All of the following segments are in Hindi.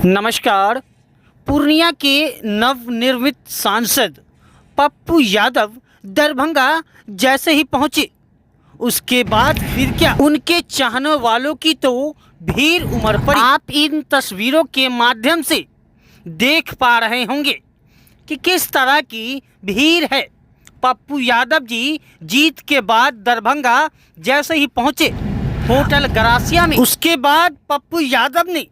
नमस्कार। पूर्णिया के नवनिर्मित सांसद पप्पू यादव दरभंगा जैसे ही पहुंचे उसके बाद फिर क्या उनके चाहने वालों की तो भीड़ उमड़ पड़ी। आप इन तस्वीरों के माध्यम से देख पा रहे होंगे कि किस तरह की भीड़ है। पप्पू यादव जी जीत के बाद दरभंगा जैसे ही पहुंचे होटल गरासिया में, उसके बाद पप्पू यादव ने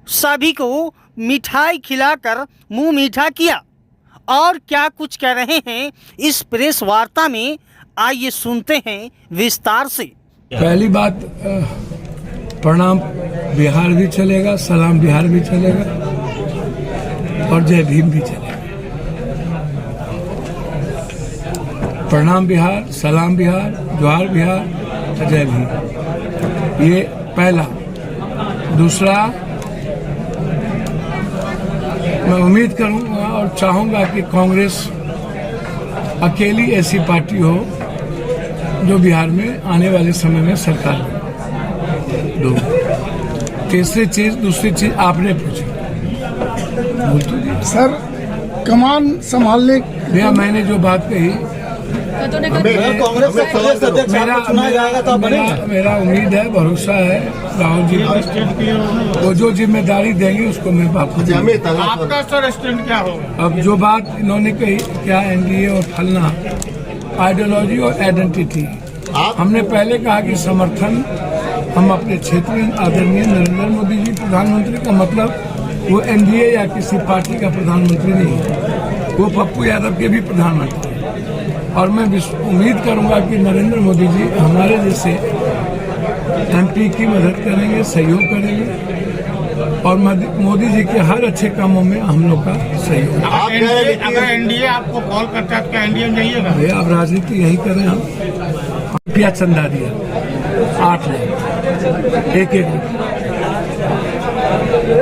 सभी को मिठाई खिलाकर मुंह मीठा किया। और क्या कुछ कह रहे हैं इस प्रेस वार्ता में, आइए सुनते हैं विस्तार से। पहली बात, प्रणाम बिहार भी चलेगा, सलाम बिहार भी चलेगा और जय भीम भी चलेगा। प्रणाम बिहार, सलाम बिहार, जोहार बिहार, जय भीम, ये पहला। दूसरा, मैं उम्मीद करूंगा और चाहूंगा कि कांग्रेस अकेली ऐसी पार्टी हो जो बिहार में आने वाले समय में सरकार दो। दूसरी चीज आपने पूछी सर, कमान संभालने भैया, मैंने जो बात कही, मेरा उम्मीद है, भरोसा है राहुल जी को, वो जो जिम्मेदारी देंगे उसको मैं बापू। आपका सर स्टैंड क्या होगा? अब जो बात इन्होंने कही, क्या एनडीए और फलना, आइडियोलॉजी और आइडेंटिटी, हमने पहले कहा कि समर्थन हम अपने क्षेत्र में आदरणीय नरेंद्र मोदी जी प्रधानमंत्री का मतलब वो एनडीए या किसी पार्टी का प्रधानमंत्री नहीं है, वो पप्पू यादव के भी प्रधानमंत्री। और मैं उम्मीद करूंगा कि नरेंद्र मोदी जी हमारे जैसे एमपी की मदद करेंगे, सहयोग करेंगे और मोदी जी के हर अच्छे कामों में हम लोग का सहयोग। अगर एनडीए आपको कॉल करता है तो क्या एनडीए में जाइएगा? भैया, अब राजनीति यही करें हम। रुपया चंदा दिया 8 लाख एक।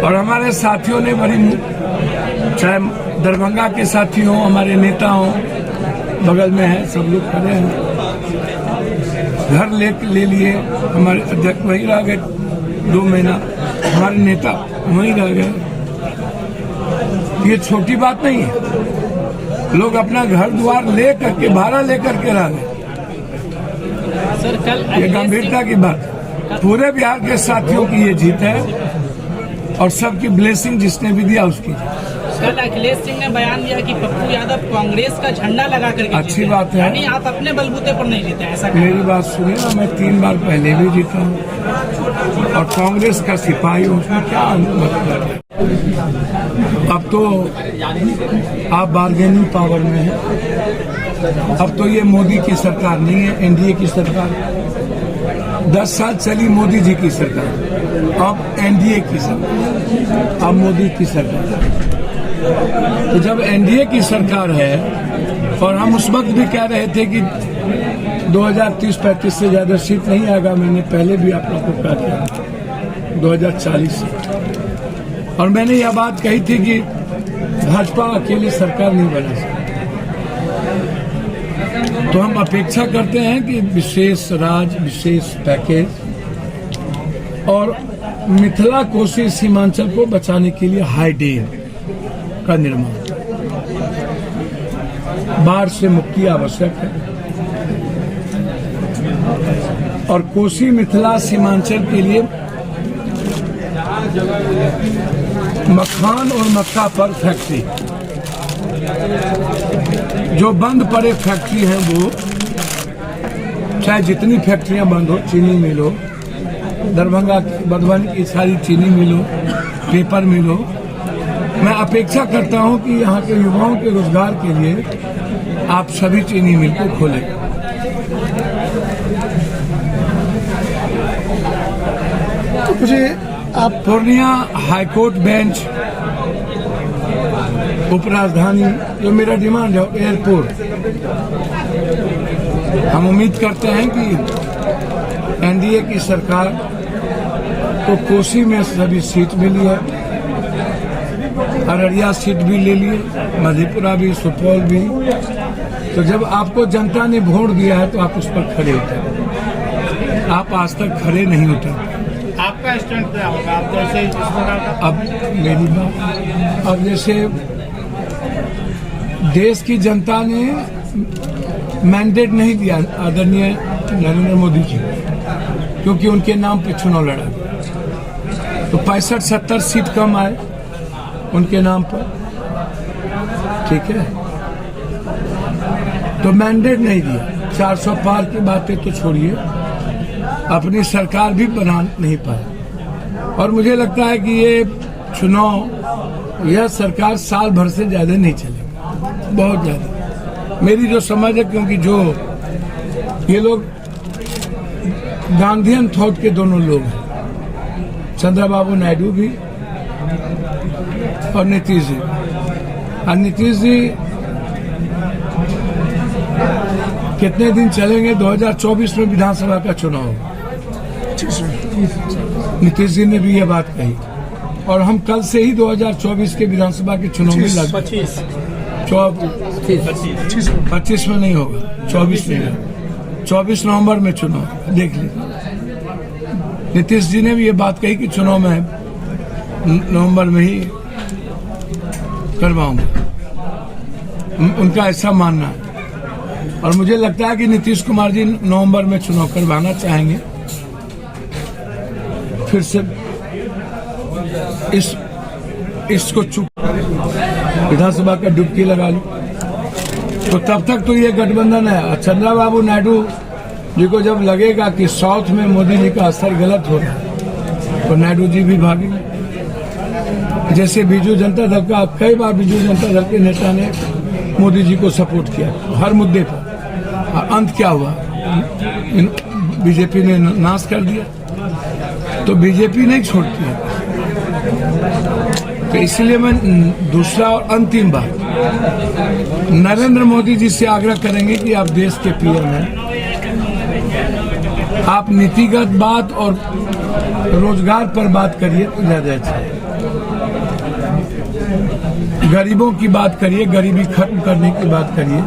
और हमारे साथियों ने बड़ी, चाहे दरभंगा के साथी हों, हमारे नेता हों, बगल में है, सब लोग खड़े हैं, घर ले लिए। हमारे अध्यक्ष वहीं रह गए 2 महीना, हमारे नेता वहीं रह गए। ये छोटी बात नहीं है, लोग अपना घर द्वार ले करके, भाड़ा लेकर के रह गए। ये गंभीरता की बात, पूरे बिहार के साथियों की ये जीत है और सबकी ब्लेसिंग जिसने भी दिया उसकी। कल अखिलेश सिंह ने बयान दिया कि पप्पू यादव कांग्रेस का झंडा लगा करके, अच्छी बात है, यानी आप अपने बलबूते पर नहीं जीते, ऐसा? मेरी बात सुनिए ना, मैं 3 बार पहले भी जीता हूँ और कांग्रेस का सिपाही हूँ, उसमें क्या मतलब है। अब तो आप बार्गेनिंग पावर में हैं। अब तो ये मोदी की सरकार नहीं है, एनडीए की सरकार। 10 साल चली मोदी जी की सरकार, अब एनडीए की सरकार, अब मोदी की सरकार। तो जब एनडीए की सरकार है और हम उस वक्त भी कह रहे थे कि 2030-35 से ज्यादा सीट नहीं आएगा, मैंने पहले भी आप लोगों को कहा था 2040 से, और मैंने यह बात कही थी कि भाजपा अकेली सरकार नहीं बना सकती। तो हम अपेक्षा करते हैं कि विशेष राज, विशेष पैकेज और मिथिला कोसी सीमांचल को बचाने के लिए हाई डैम का निर्माण, बाढ़ से मुक्ति आवश्यक है और कोसी मिथिला सीमांचल के लिए मखान और मक्का पर फैक्ट्री, जो बंद पड़े फैक्ट्री हैं, वो चाहे जितनी फैक्ट्रियां बंद हो, चीनी मिल हो, दरभंगा मधुबनी की सारी चीनी मिल हो, पेपर मिल हो, मैं अपेक्षा करता हूं कि यहाँ के युवाओं के रोजगार के लिए आप सभी चीनी मिल को खोलें। तो मुझे आप पूर्णिया हाईकोर्ट बेंच, उपराजधानी, जो मेरा डिमांड है, एयरपोर्ट, हम उम्मीद करते हैं कि एनडीए की सरकार को कोसी में सभी सीट मिली है, अररिया सीट भी ले लिए, मधेपुरा भी, सुपौल भी। तो जब आपको जनता ने वोट दिया है तो आप उस पर खड़े उतरे, आप आज तक खड़े नहीं उतरे। आपका आपका स्टैंड क्या होगा? आप जैसे इस प्रकार का अब मेरी बात, अब जैसे देश की जनता ने मैंडेट नहीं दिया आदरणीय नरेंद्र मोदी जी, क्योंकि उनके नाम पे चुनाव लड़ा, तो 65-70 सीट कम आए उनके नाम पर, ठीक है। तो मैंडेट नहीं दिया, 400 पार की बातें तो छोड़िए, अपनी सरकार भी बना नहीं पाए। और मुझे लगता है कि ये चुनाव, यह सरकार साल भर से ज्यादा नहीं चलेगा, बहुत ज्यादा मेरी जो समझ है, क्योंकि जो ये लोग गांधीयन थॉट के दोनों लोग हैं, चंद्रबाबू नायडू भी और नीतीश जी। और नीतीश जी कितने दिन चलेंगे? 2024 में विधानसभा का चुनाव होगा। नीतीश जी ने भी ये बात कही, और हम कल से ही 2024 के विधानसभा के चुनाव में लग 25 में नहीं होगा, 24 में, 24 नवंबर में चुनाव, देख लीजिए। नीतीश जी ने भी ये बात कही कि चुनाव में नवंबर में ही करवाऊंगा, उनका ऐसा मानना है। और मुझे लगता है कि नीतीश कुमार जी नवंबर में चुनाव करवाना चाहेंगे, फिर से इसको चुप विधानसभा का डुबकी लगा ली, तो तब तक तो ये गठबंधन है। और चंद्रबाबू नायडू जी को जब लगेगा कि साउथ में मोदी जी का असर गलत हो रहा है, तो नायडू जी भी भागेंगे। जैसे बीजू जनता दल का, कई बार बीजू जनता दल के नेता ने मोदी जी को सपोर्ट किया हर मुद्दे पर, और अंत क्या हुआ? बीजेपी ने नाश कर दिया। तो बीजेपी नहीं छोड़ती है। तो इसलिए मैं दूसरा और अंतिम बात नरेंद्र मोदी जी से आग्रह करेंगे कि आप देश के पीएम हैं, आप नीतिगत बात और रोजगार पर बात करिए तो ज्यादा अच्छा है। गरीबों की बात करिए, गरीबी खत्म करने की बात करिए,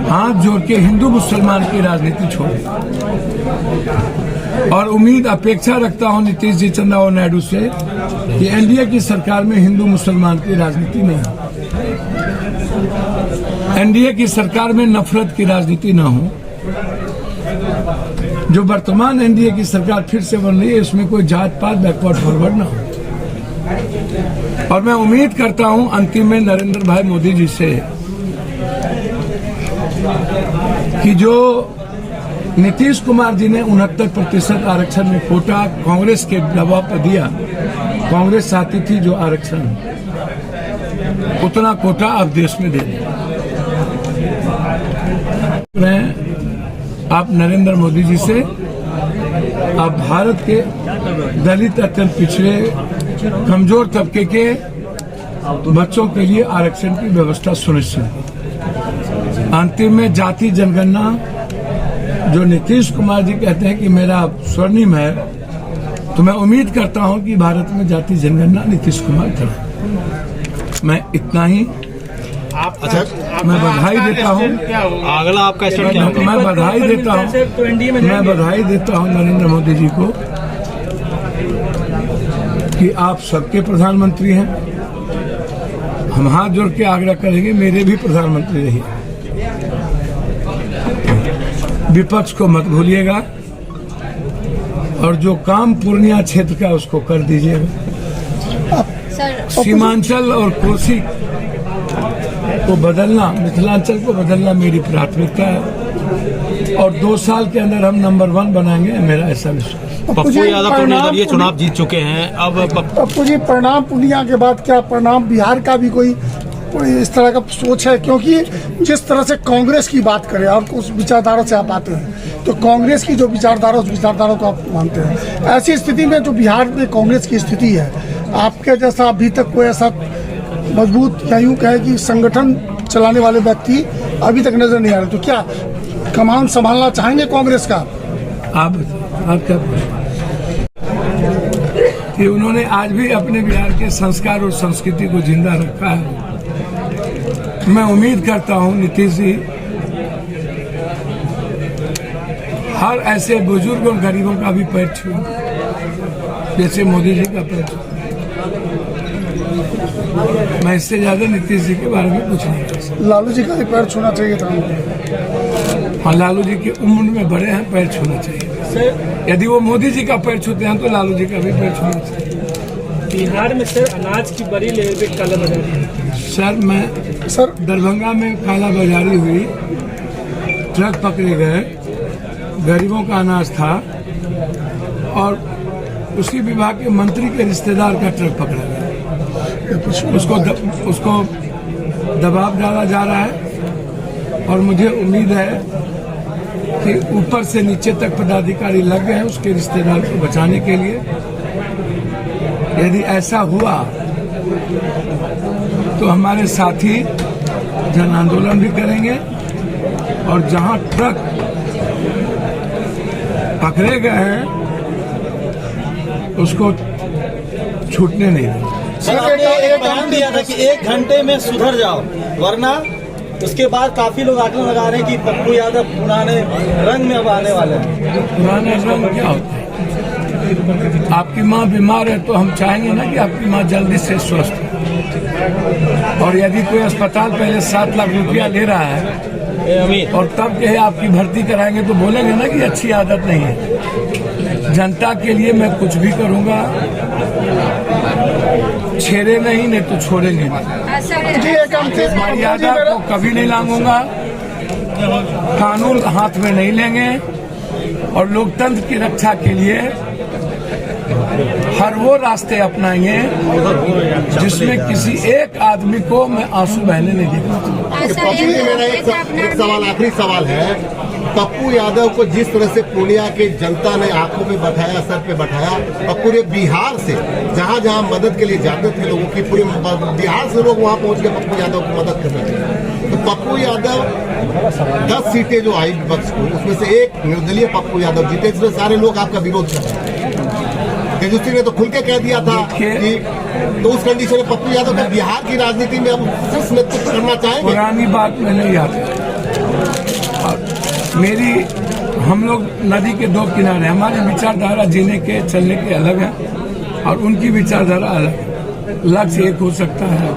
हाथ जोड़ के हिंदू मुसलमान की राजनीति छोड़िए। और उम्मीद अपेक्षा रखता हूं नीतीश जी, चंद्रबाबू नायडू से कि एनडीए की सरकार में हिंदू मुसलमान की राजनीति नहीं हो, एनडीए की सरकार में नफरत की राजनीति न हो। जो वर्तमान एनडीए की सरकार फिर से बन रही है, इसमें कोई जात पात बैकवर्ड फॉरवर्ड न हो। और मैं उम्मीद करता हूं अंतिम में नरेंद्र भाई मोदी जी से कि जो नीतीश कुमार जी ने 69% आरक्षण में कोटा कांग्रेस के दबाव पर दिया, कांग्रेस चाहती थी जो आरक्षण उतना कोटा अब देश में दे दें। मैं आप नरेंद्र मोदी जी से, आप भारत के दलित, अत्यंत पिछड़े, कमजोर तबके के बच्चों के लिए आरक्षण की व्यवस्था सुनिश्चित। अंतिम में जाति जनगणना जो नीतीश कुमार जी कहते हैं कि मेरा स्वर्णिम है, तो मैं उम्मीद करता हूं कि भारत में जाति जनगणना नीतीश कुमार करें। मैं इतना ही मैं बधाई देता हूं। अगला आपका स्टैंड क्या होगा? मैं बधाई देता हूं नरेंद्र मोदी जी को कि आप सबके प्रधानमंत्री हैं। हम हाथ जोड़ के आग्रह करेंगे, मेरे भी प्रधानमंत्री रहिए। विपक्ष को मत भूलिएगा, और जो काम पूर्णिया क्षेत्र का उसको कर दीजिएगा। सीमांचल और कोसी को बदलना, मिथिलांचल को बदलना मेरी प्राथमिकता है, और 2 साल के अंदर हम नंबर 1 बनाएंगे, मेरा ऐसा विश्वास। पप्पू यादव तो निर्दलीय चुनाव जीत चुके हैं। अब पप्पू जी, परिणाम पूर्णिया के बाद क्या परिणाम बिहार का भी कोई इस तरह का सोच है? क्योंकि जिस तरह से कांग्रेस की बात करें, और उस विचारधारा से आप आते हैं, तो कांग्रेस की जो विचारधारा, उस विचारधारा को आप मानते हैं। ऐसी स्थिति में जो बिहार में कांग्रेस की स्थिति है, आपके जैसा अभी तक कोई ऐसा मजबूत, या यूँ कहे कि संगठन चलाने वाले व्यक्ति अभी तक नजर नहीं आ रहे, तो क्या कमान संभालना चाहेंगे कांग्रेस का? आप क्या कि उन्होंने आज भी अपने बिहार के संस्कार और संस्कृति को जिंदा रखा है। मैं उम्मीद करता हूं नीतीश जी हर ऐसे बुजुर्ग और गरीबों का भी पैर छू, जैसे मोदी जी का पैर छूता। मैं इससे ज्यादा नीतीश जी के बारे में कुछ नहीं कह सकता। लालू जी का भी पैर छूना चाहिए था। हाँ, लालू जी की उम्र में बड़े हैं, पैर छूना चाहिए। यदि वो मोदी जी का पैर छूते हैं तो लालू जी का भी पैर छूना चाहिए। बिहार में सर अनाज की बड़ी लेवल काला बाजारी। सर दरभंगा में काला बाजारी हुई, ट्रक पकड़े गए, गरीबों का अनाज था और उसी विभाग के मंत्री के रिश्तेदार का ट्रक पकड़ा गया। उसको दबाव डाला जा रहा है और मुझे उम्मीद है कि ऊपर से नीचे तक पदाधिकारी लग गए हैं उसके रिश्तेदार को बचाने के लिए। यदि ऐसा हुआ तो हमारे साथी जन आंदोलन भी करेंगे और जहां ट्रक पकड़े गए हैं उसको छूटने नहीं देंगे। सर, आपने एक बयान दिया था कि 1 घंटे में सुधर जाओ, वरना उसके बाद काफी लोग आकलन लगा रहे हैं कि पप्पू यादव पुराने रंग में अब आने वाले हैं। पुराने रंग क्या होता है? आपकी माँ बीमार है तो हम चाहेंगे ना कि आपकी माँ जल्दी से स्वस्थ हो। और यदि कोई अस्पताल पहले 7 लाख रुपया ले रहा है और तब जो है आपकी भर्ती कराएंगे तो बोलेंगे ना कि अच्छी आदत नहीं है। जनता के लिए मैं कुछ भी करूंगा, छेड़े नहीं तो छोड़ेंगे नहीं। मर्यादा को कभी नहीं लांघूंगा, कानून हाथ में नहीं लेंगे और लोकतंत्र की रक्षा के लिए हर वो रास्ते अपनाएंगे जिसमें किसी एक आदमी को मैं आंसू बहने नहीं देगा। पप्पू जी, मेरा एक सवाल, आखिरी सवाल है। पप्पू यादव को जिस तरह से पूर्णिया के जनता ने आंखों पे बैठाया, सर पे बैठाया और पूरे बिहार से जहां जहां मदद के लिए जाते थे लोगों की, पूरे बिहार से लोग वहां पहुंच के पप्पू यादव की मदद कर रहे थे। तो पप्पू यादव 10 सीटें जो आई विपक्ष को, उसमें से एक निर्दलीय पप्पू यादव जीते, इसमें सारे लोग आपका विरोध कर रहे हैं। तेजस्वी ने तो खुल के कह दिया था कि तो उस कंडीशन में पप्पू यादव को बिहार की राजनीति में अब सिर्फ नेतृत्व करना चाहेंगे। पुरानी बात में नहीं आती। हम लोग नदी के 2 किनारे, हमारी विचारधारा जीने के चलने के अलग है और उनकी विचारधारा अलग है। लक्ष्य एक हो सकता है